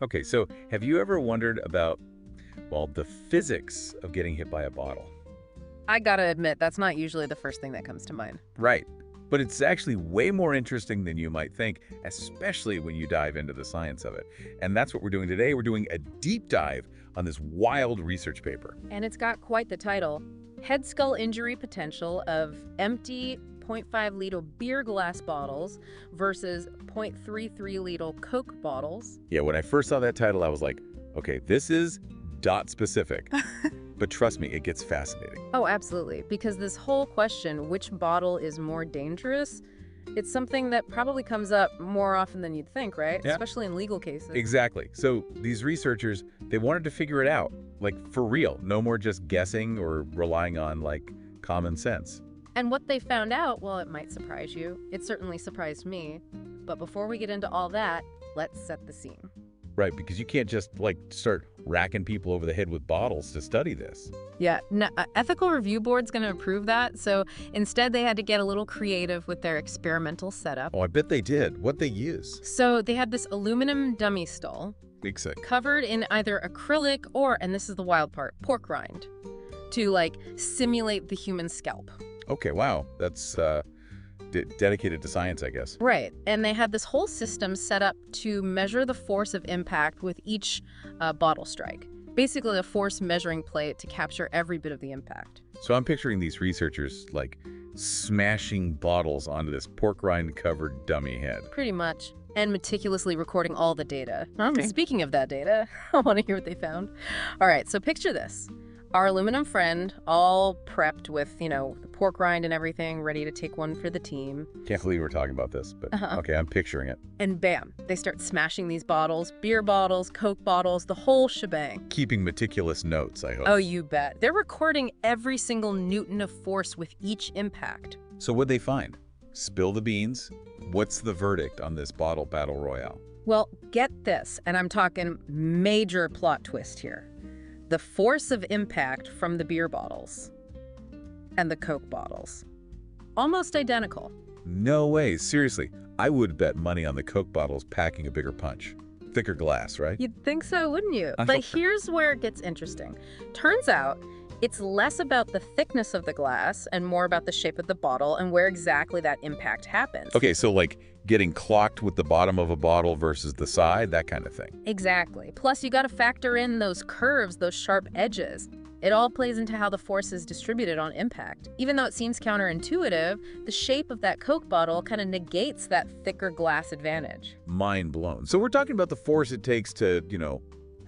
Okay, so have you ever wondered about, well, the physics of getting hit by a bottle? I gotta admit, that's not usually the first thing that comes to mind. Right. But it's actually way more interesting than you might think, especially when you dive into the science of it. And that's what we're doing today. We're doing a deep dive on this wild research paper. And it's got quite the title: Head Skull Injury Potential of Empty 0.5-liter beer glass bottles versus 0.33-liter Coke bottles. Yeah, when I first saw that title, I was like, okay, this is dot specific. But trust me, it gets fascinating. Oh, absolutely. Because this whole question, which bottle is more dangerous, it's something that probably comes up more often than you'd think, right? Yeah. Especially in legal cases. Exactly. So these researchers, they wanted to figure it out, like for real. No more just guessing or relying on like common sense. And what they found out, well, it might surprise you. It certainly surprised me. But before we get into all that, let's set the scene. Right, because you can't just like start racking people over the head with bottles to study this. Yeah, no, Ethical Review Board's going to approve that. So instead, they had to get a little creative with their experimental setup. Oh, I bet they did. What'd they use? So they had this aluminum dummy skull Big sick. covered in either acrylic or, and this is the wild part, pork rind to like simulate the human scalp. Okay, wow. That's dedicated to science, I guess. Right. And they had this whole system set up to measure the force of impact with each bottle strike. Basically, a force measuring plate to capture every bit of the impact. So I'm picturing these researchers like smashing bottles onto this pork rind covered dummy head. Pretty much. And meticulously recording all the data. Okay. Speaking of that data, I want to hear what they found. All right, so picture this. Our aluminum friend, all prepped with, the pork rind and everything, ready to take one for the team. Can't believe we're talking about this, but okay, I'm picturing it. And bam, they start smashing these bottles, beer bottles, Coke bottles, the whole shebang. Keeping meticulous notes, I hope. Oh, you bet. They're recording every single newton of force with each impact. So what'd they find? Spill the beans. What's the verdict on this bottle battle royale? Well, get this, and I'm talking major plot twist here. The force of impact from the beer bottles and the Coke bottles. Almost identical. No way. Seriously, I would bet money on the Coke bottles packing a bigger punch. Thicker glass, right? You'd think so, wouldn't you? I But hope so. here's where it gets interesting. Turns out it's less about the thickness of the glass and more about the shape of the bottle and where exactly that impact happens. Okay, so like getting clocked with the bottom of a bottle versus the side, that kind of thing. Exactly. Plus, you got to factor in those curves, those sharp edges. It all plays into how the force is distributed on impact. Even though it seems counterintuitive, the shape of that Coke bottle kind of negates that thicker glass advantage. Mind blown. So we're talking about the force it takes to,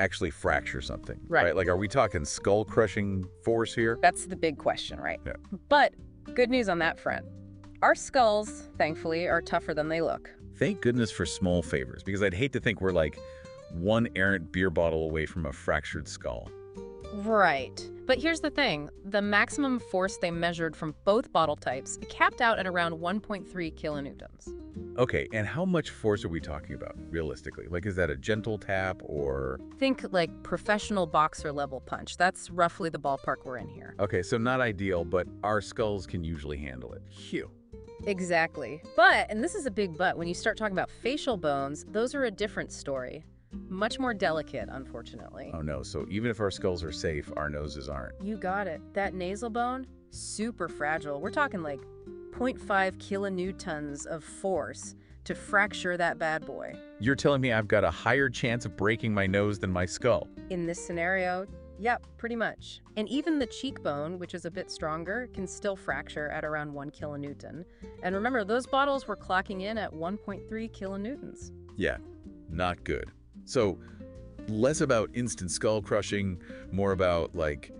actually fracture something, Right. Like, are we talking skull-crushing force here? That's the big question, right? Yeah. But good news on that front. Our skulls, thankfully, are tougher than they look. Thank goodness for small favors, because I'd hate to think we're like one errant beer bottle away from a fractured skull. Right. But here's the thing. The maximum force they measured from both bottle types capped out at around 1.3 kilonewtons. Okay, and how much force are we talking about, realistically? Like, is that a gentle tap or... Think like professional boxer level punch. That's roughly the ballpark we're in here. Okay, so not ideal, but our skulls can usually handle it. Phew. Exactly. But, and this is a big but, when you start talking about facial bones, those are a different story. Much more delicate, unfortunately. Oh no, so even if our skulls are safe, our noses aren't. You got it. That nasal bone, super fragile. We're talking like 0.5 kilonewtons of force to fracture that bad boy. You're telling me I've got a higher chance of breaking my nose than my skull? In this scenario, yep, pretty much. And even the cheekbone, which is a bit stronger, can still fracture at around 1 kilonewton. And remember, those bottles were clocking in at 1.3 kilonewtons. Yeah, not good. So, less about instant skull crushing, more about, like,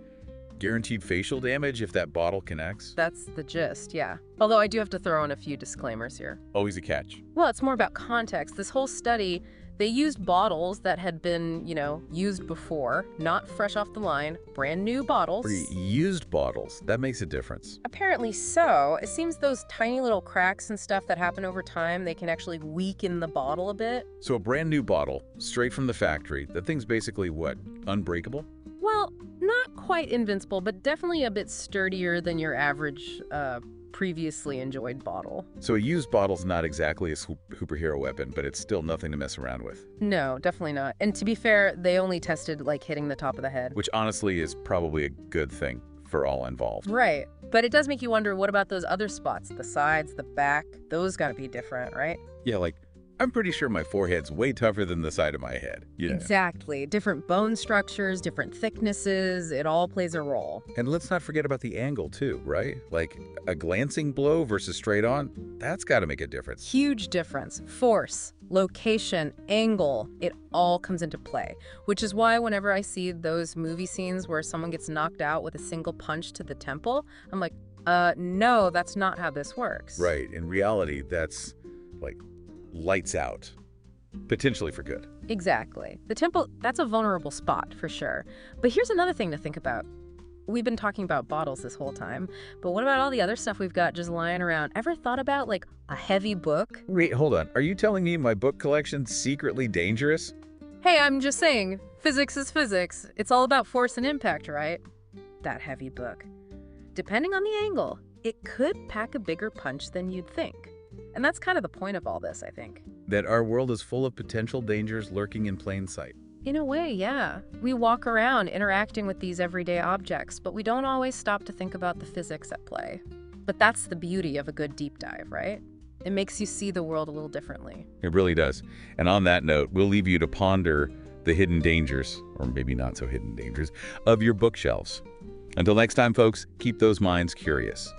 guaranteed facial damage if that bottle connects? That's the gist, yeah. Although I do have to throw in a few disclaimers here. Always a catch. Well, it's more about context. This whole study, they used bottles that had been, used before, not fresh off the line, brand new bottles. Used bottles, that makes a difference. Apparently so. It seems those tiny little cracks and stuff that happen over time, they can actually weaken the bottle a bit. So a brand new bottle, straight from the factory, that thing's basically what, unbreakable? Well, not quite invincible, but definitely a bit sturdier than your average previously enjoyed bottle. So a used bottle's not exactly a superhero weapon, but it's still nothing to mess around with. No, definitely not. And to be fair, they only tested like hitting the top of the head. Which honestly is probably a good thing for all involved. Right. But it does make you wonder, what about those other spots? The sides, the back, those gotta be different, right? Yeah, like, I'm pretty sure my forehead's way tougher than the side of my head. Yeah. Exactly. Different bone structures, different thicknesses, it all plays a role. And let's not forget about the angle too, right? Like a glancing blow versus straight on, that's got to make a difference. Huge difference. Force, location, angle, it all comes into play. Which is why whenever I see those movie scenes where someone gets knocked out with a single punch to the temple, I'm like, no, that's not how this works. Right. In reality, that's like lights out, potentially for good. Exactly. The temple, that's a vulnerable spot for sure. But here's another thing to think about. We've been talking about bottles this whole time, but what about all the other stuff we've got just lying around? Ever thought about like a heavy book? Wait, hold on. Are you telling me my book collection's secretly dangerous? Hey, I'm just saying, physics is physics. It's all about force and impact, right? That heavy book. Depending on the angle, it could pack a bigger punch than you'd think. And that's kind of the point of all this, I think. That our world is full of potential dangers lurking in plain sight. In a way, yeah. We walk around interacting with these everyday objects, but we don't always stop to think about the physics at play. But that's the beauty of a good deep dive, right? It makes you see the world a little differently. It really does. And on that note, we'll leave you to ponder the hidden dangers, or maybe not so hidden dangers, of your bookshelves. Until next time, folks, keep those minds curious.